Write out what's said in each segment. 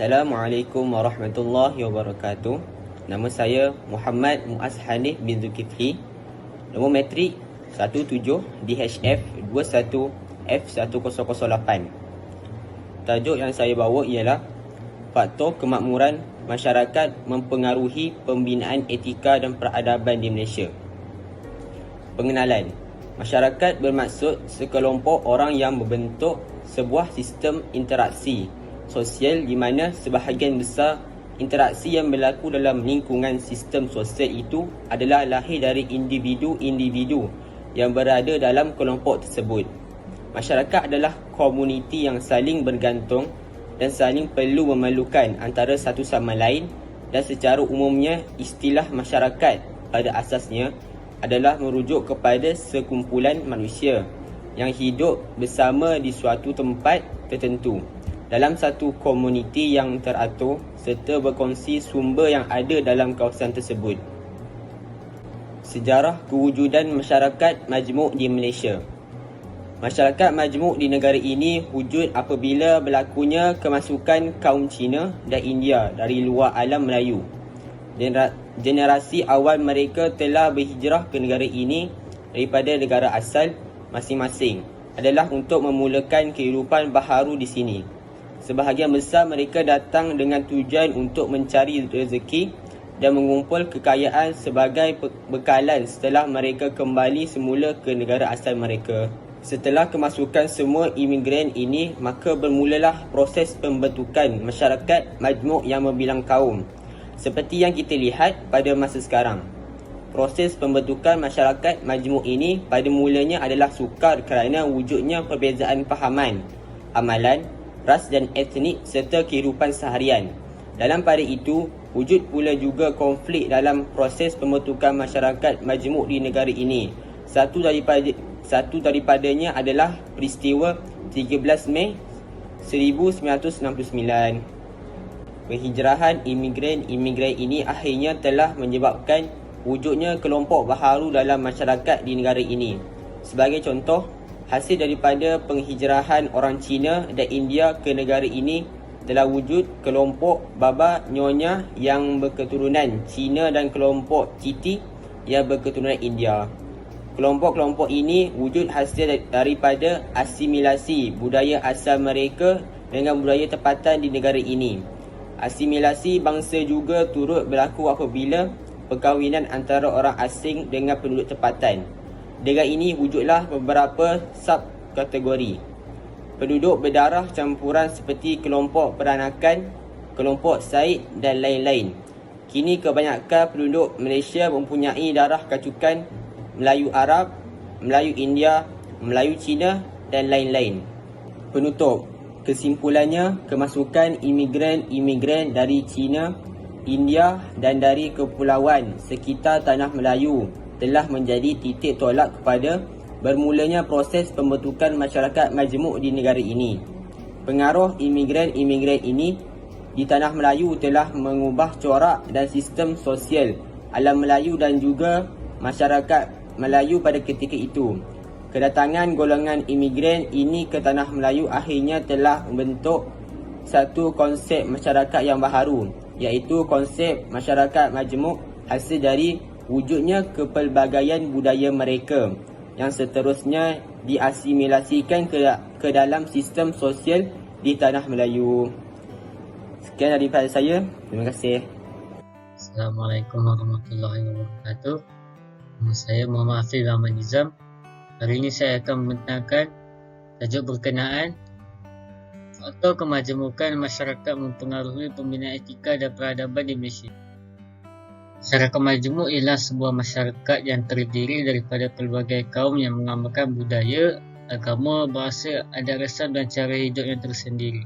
Assalamualaikum warahmatullahi wabarakatuh. Nama saya Muhammad Muaz Hanif bin Zulkifli. Nombor matrik 17 DHF 21 F1008. Tajuk yang saya bawa ialah faktor kemakmuran masyarakat mempengaruhi pembinaan etika dan peradaban di Malaysia. Pengenalan. Masyarakat bermaksud sekelompok orang yang membentuk sebuah sistem interaksi sosial di mana sebahagian besar interaksi yang berlaku dalam lingkungan sistem sosial itu adalah lahir dari individu-individu yang berada dalam kelompok tersebut. Masyarakat adalah komuniti yang saling bergantung dan saling perlu memerlukan antara satu sama lain, dan secara umumnya istilah masyarakat pada asasnya adalah merujuk kepada sekumpulan manusia yang hidup bersama di suatu tempat tertentu dalam satu komuniti yang teratur serta berkongsi sumber yang ada dalam kawasan tersebut. Sejarah kewujudan masyarakat majmuk di Malaysia. Masyarakat majmuk di negara ini wujud apabila berlakunya kemasukan kaum Cina dan India dari luar alam Melayu. Generasi awal mereka telah berhijrah ke negara ini daripada negara asal masing-masing adalah untuk memulakan kehidupan baharu di sini. Sebahagian besar mereka datang dengan tujuan untuk mencari rezeki dan mengumpul kekayaan sebagai bekalan setelah mereka kembali semula ke negara asal mereka. Setelah kemasukan semua imigran ini, maka bermulalah proses pembentukan masyarakat majmuk yang berbilang kaum, seperti yang kita lihat pada masa sekarang. Proses pembentukan masyarakat majmuk ini pada mulanya adalah sukar kerana wujudnya perbezaan fahaman, amalan, ras dan etnik serta kehidupan seharian. Dalam pada itu, wujud pula juga konflik dalam proses pembentukan masyarakat majmuk di negara ini. Satu daripadanya adalah peristiwa 13 Mei 1969. Penghijrahan imigran ini akhirnya telah menyebabkan wujudnya kelompok baharu dalam masyarakat di negara ini. Sebagai contoh, hasil daripada penghijrahan orang Cina dan India ke negara ini telah wujud kelompok Baba Nyonya yang berketurunan Cina dan kelompok Titi yang berketurunan India. Kelompok-kelompok ini wujud hasil daripada asimilasi budaya asal mereka dengan budaya tempatan di negara ini. Asimilasi bangsa juga turut berlaku apabila perkahwinan antara orang asing dengan penduduk tempatan. Dengan ini wujudlah beberapa subkategori penduduk berdarah campuran seperti kelompok peranakan, kelompok Said dan lain-lain. Kini kebanyakan penduduk Malaysia mempunyai darah kacukan Melayu Arab, Melayu India, Melayu Cina dan lain-lain. Penutup. Kesimpulannya, kemasukan imigran dari China, India dan dari kepulauan sekitar tanah Melayu telah menjadi titik tolak kepada bermulanya proses pembentukan masyarakat majmuk di negara ini. Pengaruh imigran ini di tanah Melayu telah mengubah corak dan sistem sosial alam Melayu dan juga masyarakat Melayu pada ketika itu. Kedatangan golongan imigran ini ke tanah Melayu akhirnya telah membentuk satu konsep masyarakat yang baharu, iaitu konsep masyarakat majmuk hasil dari wujudnya kepelbagaian budaya mereka yang seterusnya diasimilasikan ke dalam sistem sosial di tanah Melayu. Sekian daripada saya. Terima kasih. Assalamualaikum warahmatullahi wabarakatuh. Nama saya Muhammad Hafiz Ahmad Nizam. Hari ini saya akan membentangkan tajuk berkenaan faktor kemajemukan masyarakat mempengaruhi pembinaan etika dan peradaban di Malaysia. Masyarakat majmuk ialah sebuah masyarakat yang terdiri daripada pelbagai kaum yang mengamalkan budaya, agama, bahasa, adat resam dan cara hidup yang tersendiri.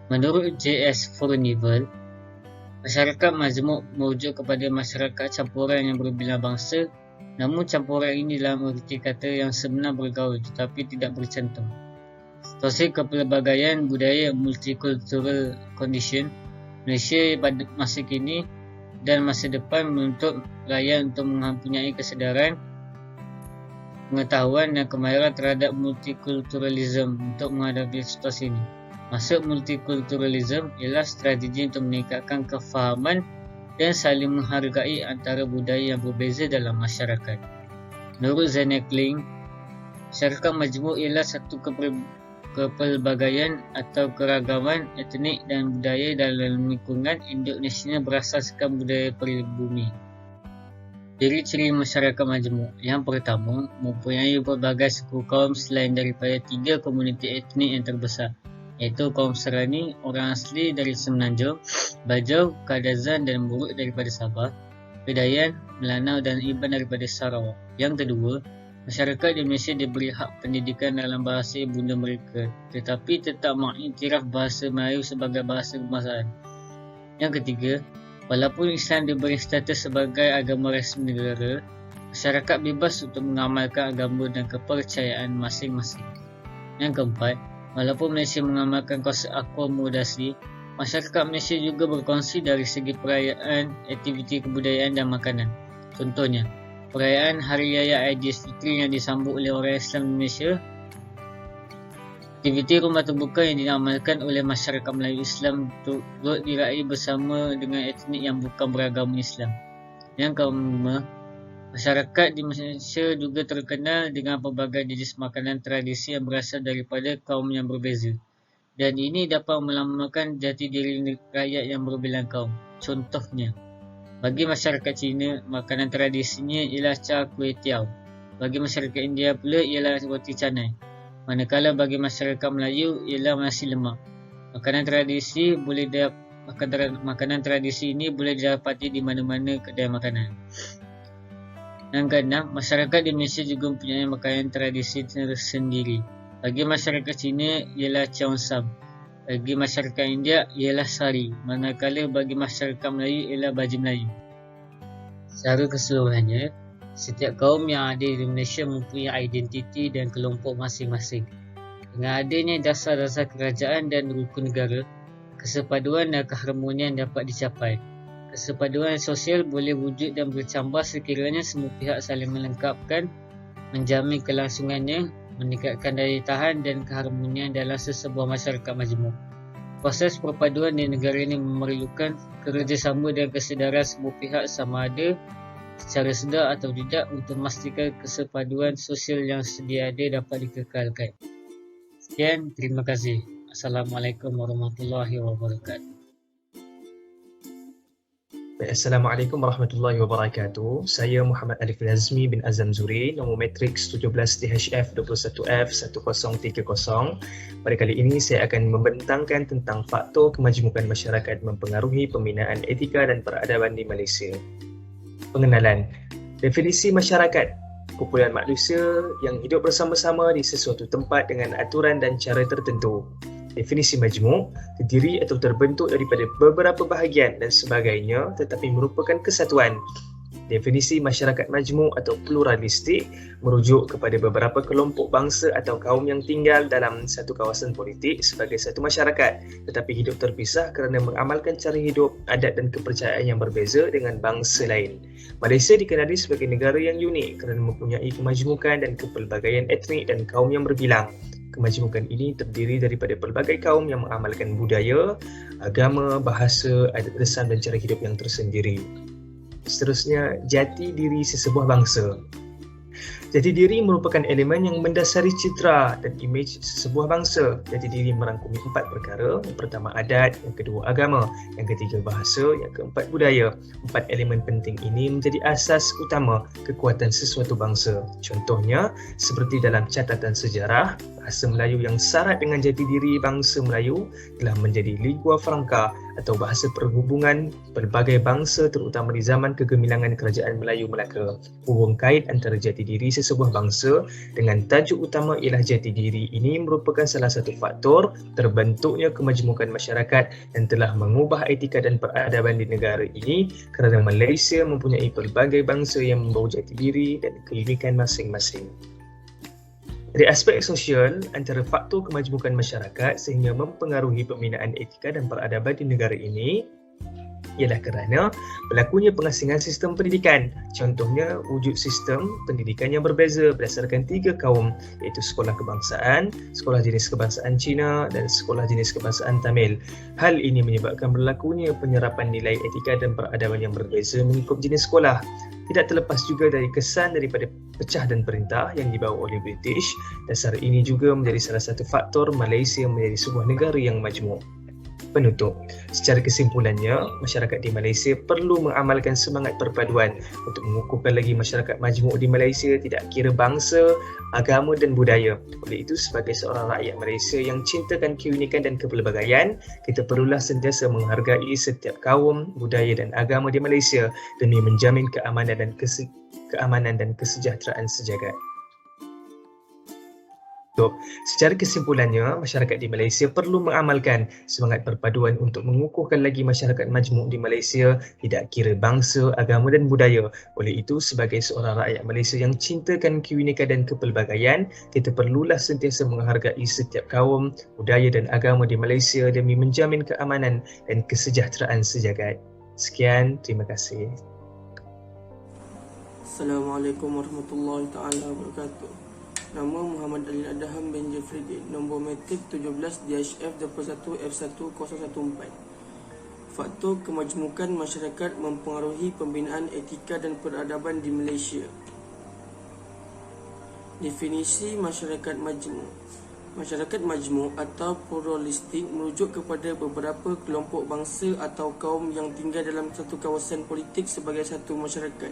Menurut J.S. Furnival, masyarakat majmuk merujuk kepada masyarakat campuran yang berbilang bangsa, namun campuran ini dalam erti kata yang sebenar bergaul tetapi tidak bercantum. Situasi kepelbagaian budaya multicultural condition Malaysia pada masa kini dan masa depan menuntut rakyat untuk mempunyai kesedaran, pengetahuan dan kemahiran terhadap multikulturalisme untuk menghadapi situasi ini. Maksud multikulturalism ialah strategi untuk meningkatkan kefahaman dan saling menghargai antara budaya yang berbeza dalam masyarakat. Menurut Zenekling, masyarakat majmuk ialah satu kepelbagaian atau keragaman etnik dan budaya dalam lingkungan Indonesia berasaskan budaya peribumi. Ciri-ciri masyarakat majmuk. Yang pertama, mempunyai berbagai suku kaum selain daripada 3 komuniti etnik yang terbesar, iaitu kaum Serani, orang asli dari Semenanjung, Bajau, Kadazan dan Buruk daripada Sabah, Kedayan, Melanau dan Iban daripada Sarawak. Yang kedua, masyarakat di Malaysia diberi hak pendidikan dalam bahasa ibunda mereka, tetapi tetap mengiktiraf bahasa Melayu sebagai bahasa kebangsaan. Yang ketiga, walaupun Islam diberi status sebagai agama rasmi negara, masyarakat bebas untuk mengamalkan agama dan kepercayaan masing-masing. Yang keempat, walaupun Malaysia mengamalkan konsep akomodasi, masyarakat Malaysia juga berkongsi dari segi perayaan, aktiviti kebudayaan dan makanan. Contohnya, perayaan Hari Raya Aidilfitri yang disambut oleh orang Islam di Malaysia, aktiviti rumah terbuka yang diamalkan oleh masyarakat Melayu Islam turut diraih bersama dengan etnik yang bukan beragama Islam. Yang kelima, masyarakat di Malaysia juga terkenal dengan pelbagai jenis makanan tradisi yang berasal daripada kaum yang berbeza, dan ini dapat melambangkan jati diri rakyat yang berbilang kaum. Contohnya, bagi masyarakat Cina, makanan tradisinya ialah char kway teow. Bagi masyarakat India pula ialah roti canai. Manakala bagi masyarakat Melayu ialah nasi lemak. Makanan tradisi ini boleh didapati di mana-mana kedai makanan. Yang keenam, masyarakat di Malaysia juga mempunyai makanan tradisi tersendiri. Bagi masyarakat Cina ialah cheongsam. Bagi masyarakat India ialah sari. Manakala bagi masyarakat Melayu ialah baju Melayu. Secara keseluruhannya, setiap kaum yang ada di Malaysia mempunyai identiti dan kelompok masing-masing. Dengan adanya dasar-dasar kerajaan dan rukun negara, kesepaduan dan keharmonian dapat dicapai. Kesepaduan sosial boleh wujud dan bercambah sekiranya semua pihak saling melengkapkan, menjamin kelangsungannya, meningkatkan daya tahan dan keharmonian dalam sesebuah masyarakat majmuk. Proses perpaduan di negara ini memerlukan kerjasama dan kesedaran semua pihak sama ada secara sedar atau tidak untuk memastikan kesepaduan sosial yang sedia ada dapat dikekalkan. Sekian, terima kasih. Assalamualaikum warahmatullahi wabarakatuh. Assalamualaikum warahmatullahi wabarakatuh. Saya Muhammad Alif Lazmi bin Azam Zuri, nombor matrik 17 THF 21F 1030. Pada kali ini saya akan membentangkan tentang faktor kemajmukan masyarakat mempengaruhi pembinaan etika dan peradaban di Malaysia. Pengenalan. Definisi masyarakat: kumpulan manusia yang hidup bersama-sama di sesuatu tempat dengan aturan dan cara tertentu. Definisi majmuk, terdiri atau terbentuk daripada beberapa bahagian dan sebagainya tetapi merupakan kesatuan. Definisi masyarakat majmuk atau pluralistik merujuk kepada beberapa kelompok bangsa atau kaum yang tinggal dalam satu kawasan politik sebagai satu masyarakat tetapi hidup terpisah kerana mengamalkan cara hidup, adat dan kepercayaan yang berbeza dengan bangsa lain. Malaysia dikenali sebagai negara yang unik kerana mempunyai kemajmukan dan kepelbagaian etnik dan kaum yang berbilang. Kemajmukan ini terdiri daripada pelbagai kaum yang mengamalkan budaya, agama, bahasa, adat resam dan cara hidup yang tersendiri. Seterusnya, jati diri sesebuah bangsa. Jati diri merupakan elemen yang mendasari citra dan imej sesebuah bangsa. Jati diri merangkumi 4 perkara. Yang pertama adat, yang kedua agama, yang ketiga bahasa, yang keempat budaya. 4 elemen penting ini menjadi asas utama kekuatan sesuatu bangsa. Contohnya, seperti dalam catatan sejarah, bahasa Melayu yang syarat dengan jati diri bangsa Melayu telah menjadi lingua franca atau bahasa perhubungan pelbagai bangsa terutama di zaman kegemilangan kerajaan Melayu Melaka. Hubung kait antara jati diri sesebuah bangsa dengan tajuk utama ialah jati diri ini merupakan salah satu faktor terbentuknya kemajmukan masyarakat dan telah mengubah etika dan peradaban di negara ini kerana Malaysia mempunyai pelbagai bangsa yang membawa jati diri dan keunikan masing-masing. Dari aspek sosial, antara faktor kemajmukan masyarakat sehingga mempengaruhi pembinaan etika dan peradaban di negara ini, ialah kerana berlakunya pengasingan sistem pendidikan. Contohnya, wujud sistem pendidikan yang berbeza berdasarkan 3 kaum, iaitu sekolah kebangsaan, sekolah jenis kebangsaan Cina dan sekolah jenis kebangsaan Tamil. Hal ini menyebabkan berlakunya penyerapan nilai etika dan peradaban yang berbeza mengikut jenis sekolah. Tidak terlepas juga dari kesan daripada pecah dan perintah yang dibawa oleh British. Dasar ini juga menjadi salah satu faktor Malaysia menjadi sebuah negara yang majmuk. Penutup, secara kesimpulannya, masyarakat di Malaysia perlu mengamalkan semangat perpaduan untuk mengukuhkan lagi masyarakat majmuk di Malaysia tidak kira bangsa, agama dan budaya. Oleh itu, sebagai seorang rakyat Malaysia yang cintakan keunikan dan kepelbagaian, kita perlulah sentiasa menghargai setiap kaum, budaya dan agama di Malaysia demi menjamin keamanan dan kesejahteraan sejagat. Secara kesimpulannya, masyarakat di Malaysia perlu mengamalkan semangat perpaduan untuk mengukuhkan lagi masyarakat majmuk di Malaysia tidak kira bangsa, agama dan budaya. Oleh itu, sebagai seorang rakyat Malaysia yang cintakan keunikan dan kepelbagaian, kita perlulah sentiasa menghargai setiap kaum, budaya dan agama di Malaysia demi menjamin keamanan dan kesejahteraan sejagat. Sekian, terima kasih. Assalamualaikum warahmatullahi taala wabarakatuh. Nama Muhammad Alil Adham bin Jafridin, nombor metrik 17 DHF 21 F1014. Faktor kemajmukan masyarakat mempengaruhi pembinaan etika dan peradaban di Malaysia. Definisi masyarakat majmuk. Masyarakat majmuk atau pluralistik merujuk kepada beberapa kelompok bangsa atau kaum yang tinggal dalam satu kawasan politik sebagai satu masyarakat,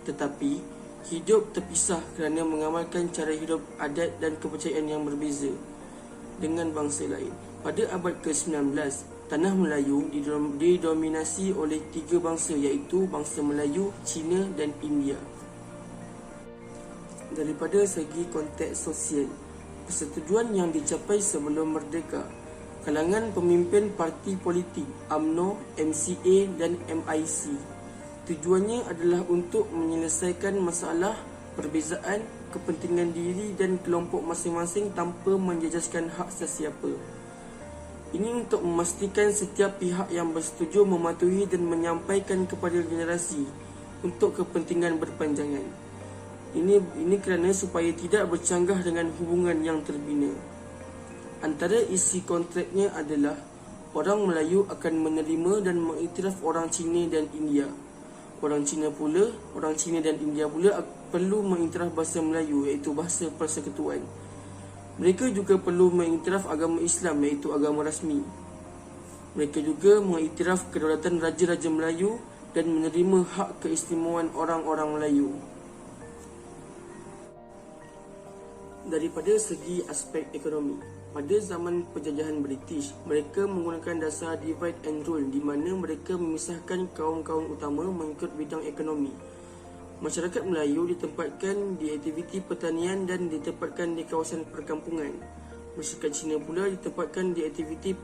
tetapi hidup terpisah kerana mengamalkan cara hidup, adat dan kepercayaan yang berbeza dengan bangsa lain. Pada abad ke-19, tanah Melayu didominasi oleh 3 bangsa, iaitu bangsa Melayu, Cina dan India. Daripada segi konteks sosial, persetujuan yang dicapai sebelum merdeka, kalangan pemimpin parti politik UMNO, MCA dan MIC, tujuannya adalah untuk menyelesaikan masalah perbezaan, kepentingan diri dan kelompok masing-masing tanpa menjejaskan hak sesiapa. Ini untuk memastikan setiap pihak yang bersetuju mematuhi dan menyampaikan kepada generasi untuk kepentingan berpanjangan. Ini kerana supaya tidak bercanggah dengan hubungan yang terbina. Antara isi kontraknya adalah orang Melayu akan menerima dan mengiktiraf orang Cina dan India. Orang Cina dan India pula perlu mengiktiraf bahasa Melayu, iaitu bahasa persekutuan. Mereka juga perlu mengiktiraf agama Islam, iaitu agama rasmi. Mereka juga mengiktiraf kedaulatan Raja-Raja Melayu dan menerima hak keistimewaan orang-orang Melayu. Daripada segi aspek ekonomi, pada zaman penjajahan British, mereka menggunakan dasar divide and rule di mana mereka memisahkan kaum-kaum utama mengikut bidang ekonomi. Masyarakat Melayu ditempatkan di aktiviti pertanian dan ditempatkan di kawasan perkampungan. Masyarakat Cina pula ditempatkan di aktiviti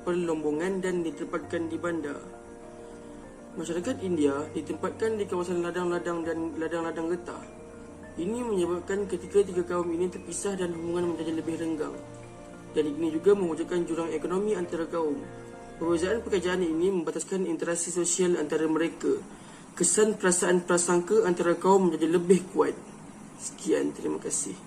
perlombongan dan ditempatkan di bandar. Masyarakat India ditempatkan di kawasan ladang-ladang dan ladang-ladang getah. Ini menyebabkan ketiga-tiga kaum ini terpisah dan hubungan menjadi lebih renggang. Dan ini juga mewujudkan jurang ekonomi antara kaum. Perbezaan pekerjaan ini membataskan interaksi sosial antara mereka. Kesan perasaan prasangka antara kaum menjadi lebih kuat. Sekian, terima kasih.